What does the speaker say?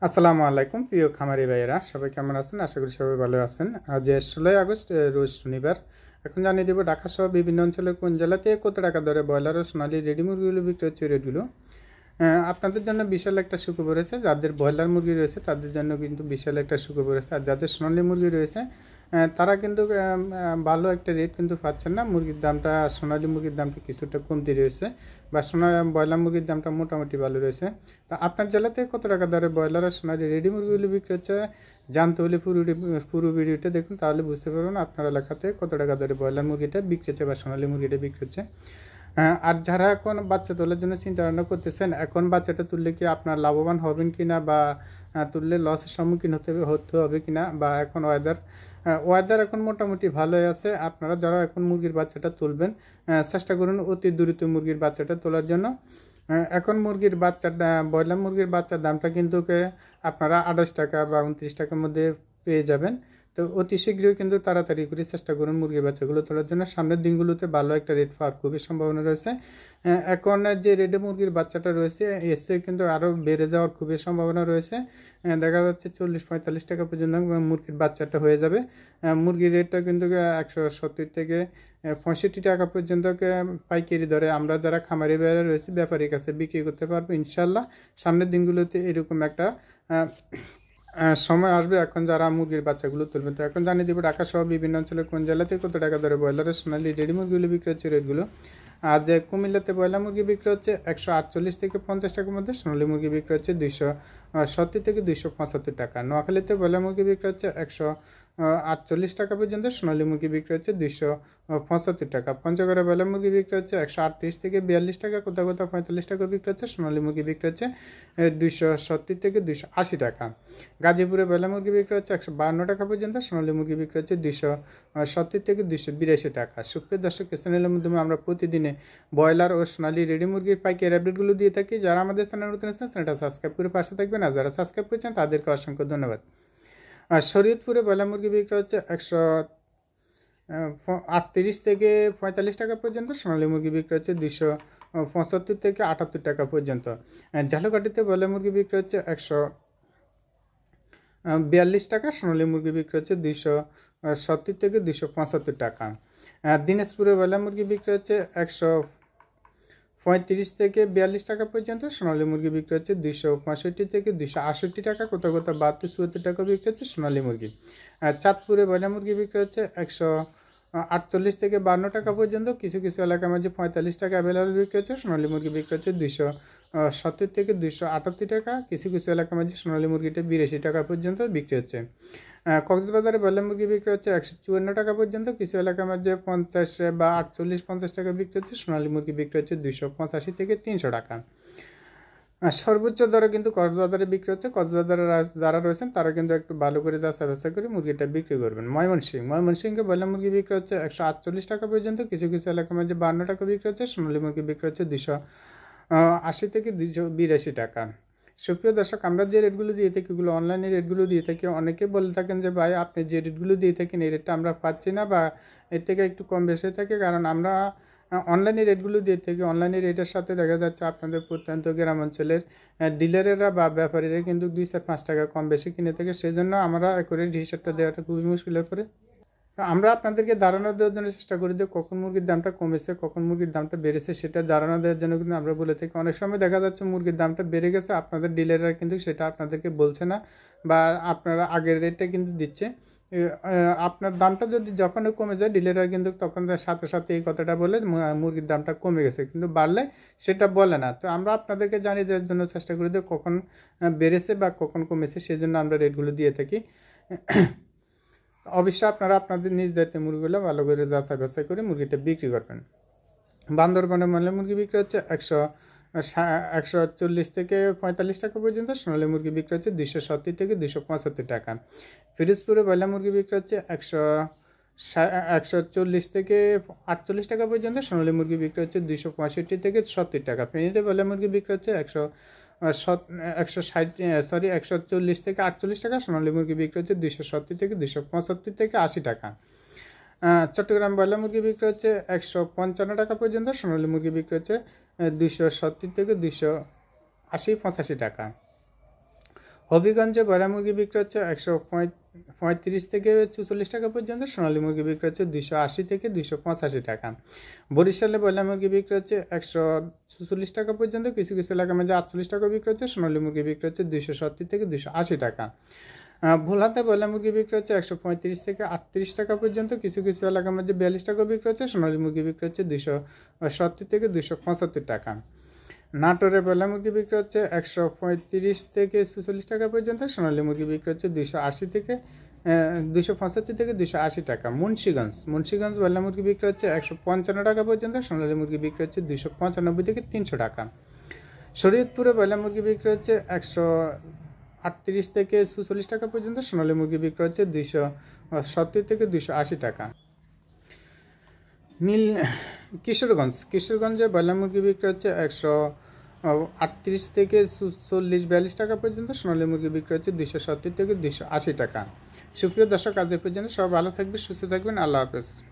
আসসালামু আলাইকুম প্রিয় খামারি ভাইয়েরা, সবাই কেমন আছেন? আশা করি সবাই ভালো আছেন। আজ 16 আগস্ট, রোজ শনিবার। এখন জানিয়ে দেবো ঢাকা সহ বিভিন্ন অঞ্চলের কোন জেলাতে কত টাকা দরে ব্রয়লার ও সোনালী রেডি মুরগিগুলো বিক্রি হচ্ছে, রেটগুলো। আপনাদের জন্য বিশাল একটা সুখবর রয়েছে। যাদের ব্রয়লার মুরগি রয়েছে তাদের জন্য কিন্তু বিশাল একটা সুখবর রয়েছে। আর যাদের সোনালী মুরগি রয়েছে তারা কিন্তু ভালো একটা রেট কিন্তু পাচ্ছেন না। মুরগির দামটা, সোনালী মুরগির দামটা কিছুটা কমতি রয়েছে, বা ব্রয়লার মুরগির দামটা মোটামুটি ভালো রয়েছে। তা আপনার জেলাতে কত টাকা দরে ব্রয়লার আর সোনালী রেডি মুরগিগুলো বিক্রি হচ্ছে জানতে হলে পুরো ভিডিওটা দেখুন, তাহলে বুঝতে পারবেন আপনার এলাকাতে কত টাকা দরে ব্রয়লার মুরগিটা বিক্রি হচ্ছে বা সোনালী মুরগিটা বিক্রি হচ্ছে। আর যারা এখন বাচ্চা তোলার জন্য চিন্তা ভাবনা করতেছেন, এখন বাচ্চাটা তুললে কি আপনার লাভবান হবেন কিনা, বা তুললে লসের সম্মুখীন হতে হবে কিনা, বা এখন ওয়েদার এখন মোটামুটি ভালোই আছে। আপনারা যারা এখন মুরগির বাচ্চাটা তুলবেন, চেষ্টা করুন অতি দ্রুত মুরগির বাচ্চাটা তোলার জন্য। এখন মুরগির বাচ্চাটা, ব্রয়লার মুরগির বাচ্চার দামটা কিন্তু আপনারা 28 টাকা বা 29 টাকার মধ্যে পেয়ে যাবেন। তো অতি শীঘ্রই কিন্তু তাড়াতাড়ি করে চেষ্টা করুন মুরগির বাচ্চাগুলো তোলার জন্য। সামনের দিনগুলোতে ভালো একটা রেট পাওয়ার খুবই সম্ভাবনা রয়েছে। এখন যে রেডে মুরগির বাচ্চাটা রয়েছে এসে কিন্তু আরও বেড়ে যাওয়ার খুবই সম্ভাবনা রয়েছে। দেখা যাচ্ছে 40-45 টাকা পর্যন্ত মুরগির বাচ্চাটা হয়ে যাবে। মুরগির রেটটা কিন্তু 170 থেকে 65 টাকা পর্যন্ত পাইকারি দরে আমরা যারা খামারি বাইরে রয়েছে ব্যাপারীর কাছে বিক্রি করতে পারবো ইনশাল্লাহ। সামনের দিনগুলোতে এরকম একটা সময় আসবে এখন যারা মুরগির বাচ্চাগুলো তুলবেন। তো এখন জানিয়ে দিব ঢাকা সহ বিভিন্ন অঞ্চলে কোন জেলাতে কত টাকা দরে ব্রয়লারের সোনালী রেডি মুরগিগুলো বিক্রি হচ্ছে, রেটগুলো। আজ কুমিল্লাতে ব্রয়লার মুরগি বিক্রি হচ্ছে 148 থেকে 50 টাকার মধ্যে, সোনালী মুরগি বিক্রি হচ্ছে 270 থেকে 275 টাকা। নোয়াখালীতে ব্রয়লার মুরগি বিক্রি হচ্ছে 148 টাকা পর্যন্ত, সোনালী মুরগি বিক্রি হচ্ছে 275 টাকা। পঞ্চগড়ে ব্রয়লার মুরগি বিক্রি হচ্ছে 138 থেকে 42 টাকা, কোথাও কোথাও 45 টাকা বিক্রি হচ্ছে। সোনালী মুরগি বিক্রি হচ্ছে 270 থেকে 280 টাকা। গাজীপুরে ব্রয়লার মুরগি বিক্রি হচ্ছে 152 টাকা পর্যন্ত, সোনালী মুরগি বিক্রি হচ্ছে 270 থেকে 282 টাকা। সুপ্রিয় দর্শক, চ্যানেলের মাধ্যমে আমরা প্রতিদিনে ব্রয়লার ও সোনালী রেডি মুরগির পাইকারি আপডেটগুলো দিয়ে থাকি। যারা আমাদের চ্যানেল নতুন আছেন চ্যানেলটা সাবস্ক্রাইব করে পাশে থাকবেন, আর যারা সাবস্ক্রাইব করেছেন তাদেরকে অসংখ্য ধন্যবাদ। আর শরীয়তপুরে ব্রয়লার মুরগি বিক্রি হচ্ছে 138 থেকে 45 টাকা পর্যন্ত, সোনালী মুরগি বিক্রি হচ্ছে 275 থেকে 78 টাকা পর্যন্ত। ঝালকাঠিতে ব্রয়লার মুরগি বিক্রি হচ্ছে 142 টাকা, সোনালী মুরগি বিক্রি হচ্ছে 270 থেকে 275 টাকা। দিনাজপুরে ব্রয়লার মুরগি বিক্রি হচ্ছে 135 থেকে 42 টাকা পর্যন্ত, সোনালী মুরগি বিক্রি হচ্ছে 265 থেকে 268 টাকা, কোথাও কোথাও 72-74 টাকা বিক্রি হচ্ছে সোনালী মুরগি। চাঁদপুরে ব্রয়লার মুরগি বিক্রি হচ্ছে 148 থেকে 52 টাকা পর্যন্ত, কিছু কিছু এলাকার মধ্যে 45 টাকা অ্যাভেলেবল বিক্রি হচ্ছে। সোনালী মুরগি বিক্রি হচ্ছে 270 থেকে 278 টাকা, কিছু কিছু এলাকার মধ্যে সোনালী মুরগিটা 82 টাকা পর্যন্ত বিক্রি হচ্ছে। কক্সবাজারে ব্রয়লার মুরগি বিক্রি হচ্ছে 154 টাকা পর্যন্ত, কিছু এলাকার মধ্যে 50 বা 48-50 টাকা বিক্রি হচ্ছে। সোনালী মুরগি বিক্রি হচ্ছে 285 থেকে 300 টাকা। সর্বোচ্চ দরে কিন্তু কক্সবাজারে বিক্রি হচ্ছে। কক্সবাজারে যারা রয়েছেন তারা কিন্তু একটু ভালো করে যাচাই বাছাই করে মুরগিটা বিক্রি করবেন। ময়মনসিংহে ব্রয়লার মুরগি বিক্রি হচ্ছে 148 টাকা পর্যন্ত, কিছু কিছু এলাকার মধ্যে 52 টাকা বিক্রি হচ্ছে। সোনালী মুরগি বিক্রি হচ্ছে 280 থেকে 282 টাকা। সুপ্রিয় দর্শক, আমরা যে রেটগুলো দিয়ে থাকি এগুলো অনলাইনে রেটগুলো দিয়ে থাকি। অনেকে বলে থাকেন যে ভাই আপনি যে রেটগুলো দিয়ে থাকেন এই রেটটা আমরা পাচ্ছি না, বা এর থেকে একটু কম বেশি থাকে, কারণ আমরা অনলাইনে রেটগুলো দিয়ে থাকি। অনলাইনে রেটের সাথে দেখা যাচ্ছে আপনাদের প্রত্যন্ত গ্রাম অঞ্চলের ডিলারেরা বা ব্যাপারীরা কিন্তু 2-4-5 টাকা কম বেশি কিনে থাকে। সেজন্য আমরা করে হিসাবটা দেওয়াটা খুবই মুশকিলের পরে। আমরা আপনাদেরকে ধারণা দেওয়ার জন্য চেষ্টা করি যে কখন মুরগির দামটা কমেছে, কখন মুরগির দামটা বেড়েছে, সেটা ধারণা দেওয়ার জন্য কিন্তু আমরা বলে থাকি। অনেক সময় দেখা যাচ্ছে মুরগির দামটা বেড়ে গেছে, আপনাদের ডিলাররা কিন্তু সেটা আপনাদেরকে বলছে না, বা আপনারা আগের রেটটা কিন্তু দিচ্ছে। আপনার দামটা যদি যখন কমে যায় ডিলাররা কিন্তু তখন সাথে সাথে এই কথাটা বলে মুরগির দামটা কমে গেছে, কিন্তু বাড়লে সেটা বলে না। তো আমরা আপনাদেরকে জানিয়ে দেওয়ার জন্য চেষ্টা করি যে কখন বেড়েছে বা কখন কমেছে, সেই জন্য আমরা রেটগুলো দিয়ে থাকি। অবশ্যই আপনারা আপনাদের নিজ দায়িত্বে মুরগিগুলো ভালো করে যাচাই বাছাই করে মুরগিটা বিক্রি করবেন। বান্দরবানে ব্রয়লার মুরগি বিক্রি হচ্ছে 140 থেকে 45 টাকা পর্যন্ত, সোনালী মুরগি বিক্রি হচ্ছে 270 থেকে 275 টাকা। ফিরোজপুরে ব্রয়লার মুরগি বিক্রি হচ্ছে 140 থেকে 48 টাকা পর্যন্ত, সোনালী মুরগি বিক্রি হচ্ছে 265 থেকে 70 টাকা। ফেনীতে ব্রয়লার মুরগি বিক্রি হচ্ছে 140 থেকে 48 টাকা, সোনালী মুরগি বিক্রি হচ্ছে 270 থেকে 275 থেকে 80 টাকা। চট্টগ্রাম ব্রয়লার মুরগি বিক্রি হচ্ছে 155 টাকা পর্যন্ত, সোনালী মুরগি বিক্রি হচ্ছে 270 থেকে 280-85 টাকা। হবিগঞ্জে ব্রয়লার মুরগি বিক্রি হচ্ছে 135 থেকে 44 টাকা পর্যন্ত, সোনালী মুরগি বিক্রি হচ্ছে 280 থেকে 285 টাকা। বরিশালে ব্রয়লার মুরগি বিক্রি হচ্ছে 144 টাকা পর্যন্ত, কিছু কিছু এলাকার মধ্যে 48 টাকা বিক্রি হচ্ছে, সোনালী মুরগি বিক্রি হচ্ছে 270 থেকে 280 টাকা। ভোলাতে ব্রয়লার মুরগি বিক্রি হচ্ছে 135 থেকে 38 টাকা পর্যন্ত, কিছু কিছু এলাকার মধ্যে 42 টাকা বিক্রি হচ্ছে, সোনালী মুরগি বিক্রি হচ্ছে 270 থেকে 275 টাকা। নাটোরে ব্রয়লার মুরগি বিক্রি হচ্ছে 135 থেকে 44 টাকা পর্যন্ত, সোনালী মুরগি বিক্রি হচ্ছে 280 থেকে 275 থেকে 280 টাকা। মুন্সিগঞ্জ ব্রয়লার মুরগি বিক্রি হচ্ছে 155 টাকা পর্যন্ত, সোনালী মুরগি বিক্রি হচ্ছে 295 থেকে 300 টাকা। শরীয়তপুরে ব্রয়লার মুরগি বিক্রি হচ্ছে 138 থেকে 44 টাকা পর্যন্ত, সোনালী মুরগি বিক্রি হচ্ছে 270 থেকে 280 টাকা। কিশোরগঞ্জে ব্রয়লার মুরগি বিক্রি হচ্ছে 138 থেকে 40-42 টাকা পর্যন্ত, সোনালী মুরগি বিক্রি হচ্ছে 270 থেকে 280 টাকা। সুপ্রিয় দর্শক, আজ এই পর্যন্ত। সব ভালো থাকবে, সুস্থ থাকবেন। আল্লাহ হাফেজ।